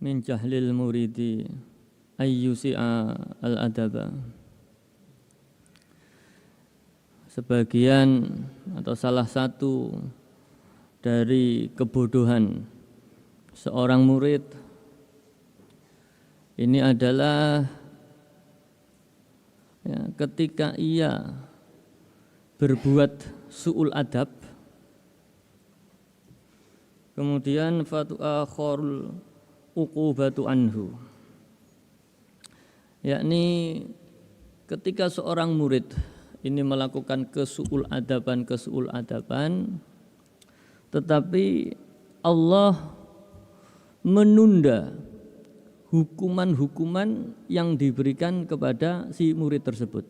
min jahlil muridi ayyusi'a al-adaba. Sebagian atau salah satu dari kebodohan seorang murid ini adalah ketika ia berbuat su'ul adab, kemudian fatu'akhorul uqubatu anhu, yakni ketika seorang murid ini melakukan kesu'ul adaban, tetapi Allah menunda hukuman-hukuman yang diberikan kepada si murid tersebut.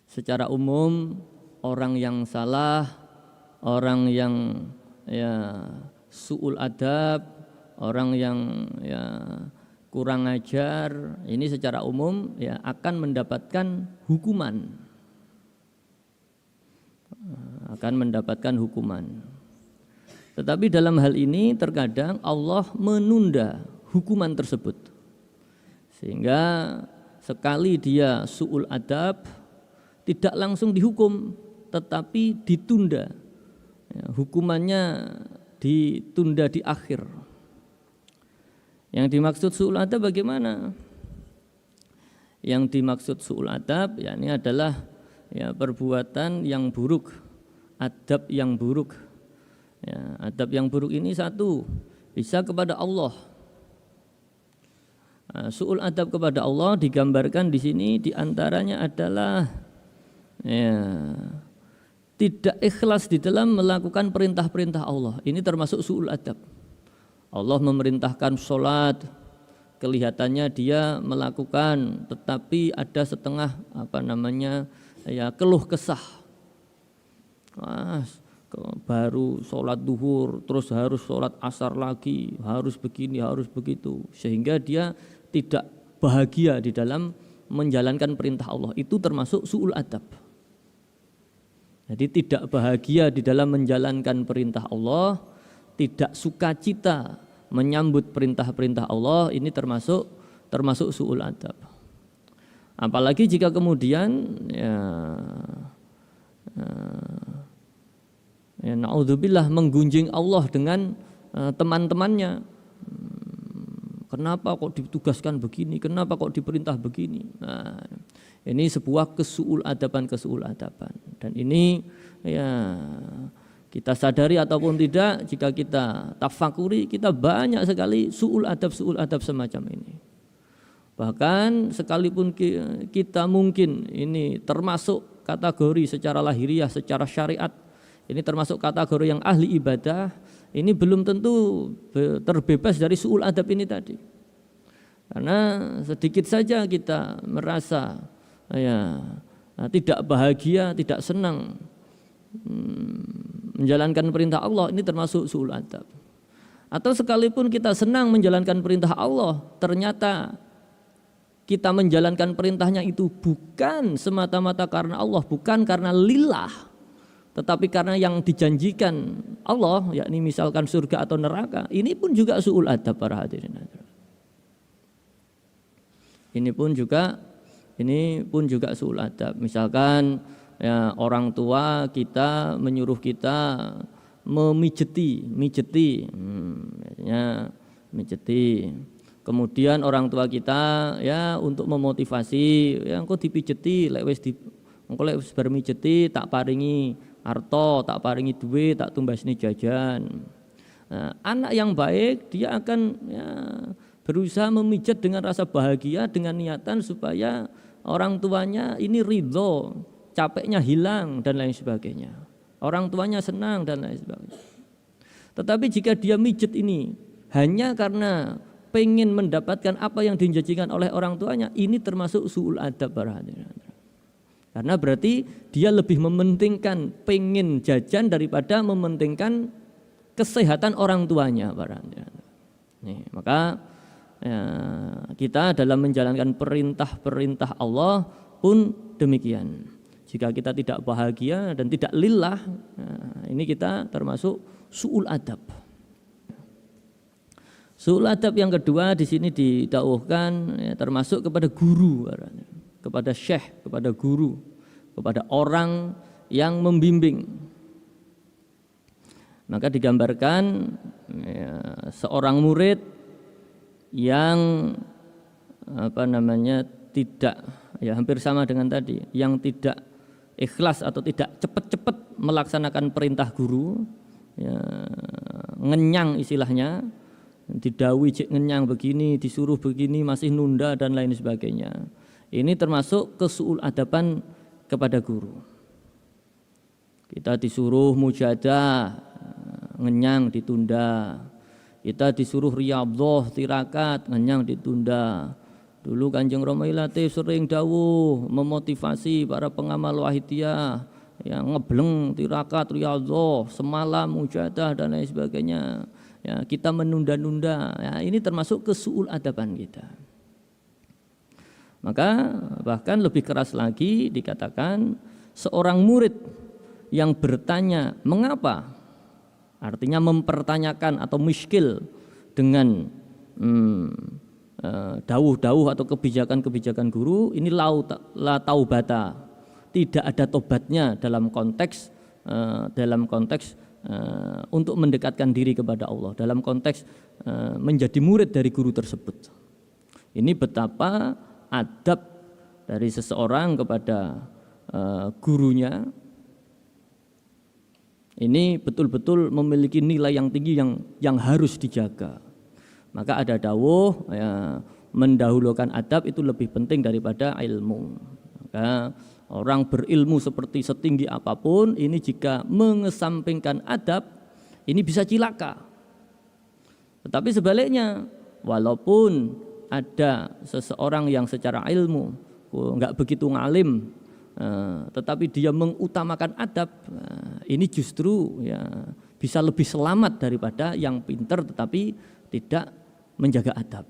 Secara umum orang yang salah, orang yang su'ul adab, orang yang kurang ajar, ini secara umum akan mendapatkan hukuman. Tetapi dalam hal ini terkadang Allah menunda hukuman tersebut, sehingga sekali dia su'ul adab tidak langsung dihukum, tetapi ditunda, hukumannya ditunda di akhir. Yang dimaksud su'ul adab bagaimana? Yang dimaksud su'ul adab yakni adalah perbuatan yang buruk, adab yang buruk. Adab yang buruk ini satu, bisa kepada Allah. Su'ul adab kepada Allah digambarkan di sini diantaranya adalah tidak ikhlas di dalam melakukan perintah-perintah Allah. Ini termasuk su'ul adab. Allah memerintahkan sholat, kelihatannya dia melakukan, tetapi ada setengah keluh kesah. Baru sholat duhur, terus harus sholat asar lagi, harus begini, harus begitu, sehingga dia tidak bahagia di dalam menjalankan perintah Allah. Itu termasuk su'ul adab. Jadi tidak bahagia di dalam menjalankan perintah Allah, tidak sukacita menyambut perintah-perintah Allah, ini termasuk su'ul adab. Apalagi jika kemudian na'udzubillah menggunjing Allah dengan teman-temannya. Kenapa kok ditugaskan begini? Kenapa kok diperintah begini? Nah, ini sebuah kesu'ul adaban. Dan ini kita sadari ataupun tidak, jika kita tafakuri, kita banyak sekali su'ul adab semacam ini. Bahkan sekalipun kita mungkin ini termasuk kategori secara lahiriah, secara syariat, ini termasuk kategori yang ahli ibadah, ini belum tentu terbebas dari su'ul adab ini tadi. Karena sedikit saja kita merasa tidak bahagia, tidak senang menjalankan perintah Allah, ini termasuk su'ul adab. Atau sekalipun kita senang menjalankan perintah Allah, ternyata kita menjalankan perintahnya itu bukan semata-mata karena Allah, bukan karena lillah, tetapi karena yang dijanjikan Allah, yakni misalkan surga atau neraka, ini pun juga su'ul adab para hadirin. Ini pun juga su'ul adab. Misalkan orang tua kita menyuruh kita mijeti. Kemudian orang tua kita untuk memotivasi, engko dipijeti, lek wis bar mijeti tak paringi harta, tak paringi duit, tak tumbasni jajan. Nah, anak yang baik dia akan berusaha memijat dengan rasa bahagia, dengan niatan supaya orang tuanya ini ridho, capeknya hilang dan lain sebagainya. Orang tuanya senang dan lain sebagainya. Tetapi jika dia mijet ini hanya karena pengen mendapatkan apa yang dijanjikan oleh orang tuanya, ini termasuk su'ul adab para hadirin. Karena berarti dia lebih mementingkan pengen jajan daripada mementingkan kesehatan orang tuanya. Maka kita dalam menjalankan perintah-perintah Allah pun demikian. Jika kita tidak bahagia dan tidak lillah, ini kita termasuk su'ul adab. Su'ul adab yang kedua di sini didauhkan ya, termasuk kepada guru, kepada syekh, kepada guru, kepada orang yang membimbing. Maka digambarkan ya, seorang murid yang tidak, ya hampir sama dengan tadi, yang tidak ikhlas atau tidak cepat-cepat melaksanakan perintah guru, ya, ngenyang istilahnya, didawi cek ngenyang begini, disuruh begini masih nunda dan lain sebagainya. Ini termasuk kesuul adaban kepada guru. Kita disuruh mujadah, ngenyang ditunda. Kita disuruh riyadhah tirakat, ngenyang ditunda. Dulu Kanjeng Romo Ilatif sering dawuh memotivasi para pengamal wahidiyah yang ngebleng tirakat riyadhah semalam mujadah dan lain sebagainya. Ya, kita menunda-nunda. Ya, ini termasuk kesuul adaban kita. Maka bahkan lebih keras lagi dikatakan seorang murid yang bertanya mengapa, artinya mempertanyakan atau muskil dengan dawuh-dawuh atau kebijakan-kebijakan guru, ini la taubata, tidak ada tobatnya dalam konteks untuk mendekatkan diri kepada Allah, dalam konteks menjadi murid dari guru tersebut. Ini betapa adab dari seseorang kepada gurunya ini betul-betul memiliki nilai yang tinggi yang harus dijaga. Maka ada dawuh ya, mendahulukan adab itu lebih penting daripada ilmu. Maka orang berilmu seperti setinggi apapun ini jika mengesampingkan adab ini bisa cilaka. Tetapi sebaliknya, walaupun ada seseorang yang secara ilmu enggak begitu ngalim, tetapi dia mengutamakan adab, ini justru ya bisa lebih selamat daripada yang pintar tetapi tidak menjaga adab.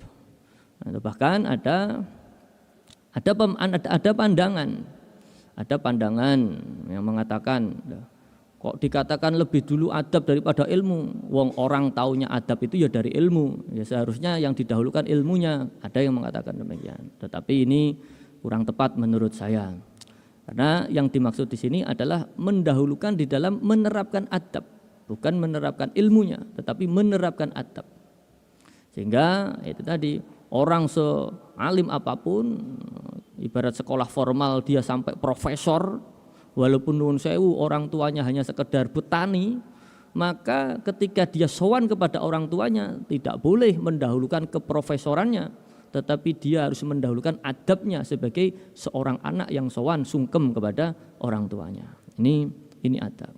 Bahkan ada pandangan yang mengatakan kok dikatakan lebih dulu adab daripada ilmu, wong orang taunya adab itu ya dari ilmu, ya seharusnya yang didahulukan ilmunya. Ada yang mengatakan demikian, tetapi ini kurang tepat menurut saya, karena yang dimaksud di sini adalah mendahulukan di dalam menerapkan adab, bukan menerapkan ilmunya tetapi menerapkan adab. Sehingga itu tadi, orang sealim apapun, ibarat sekolah formal dia sampai profesor, walaupun nuwun sewu orang tuanya hanya sekedar petani, maka ketika dia sowan kepada orang tuanya tidak boleh mendahulukan keprofesorannya, tetapi dia harus mendahulukan adabnya sebagai seorang anak yang sowan sungkem kepada orang tuanya. Ini adab.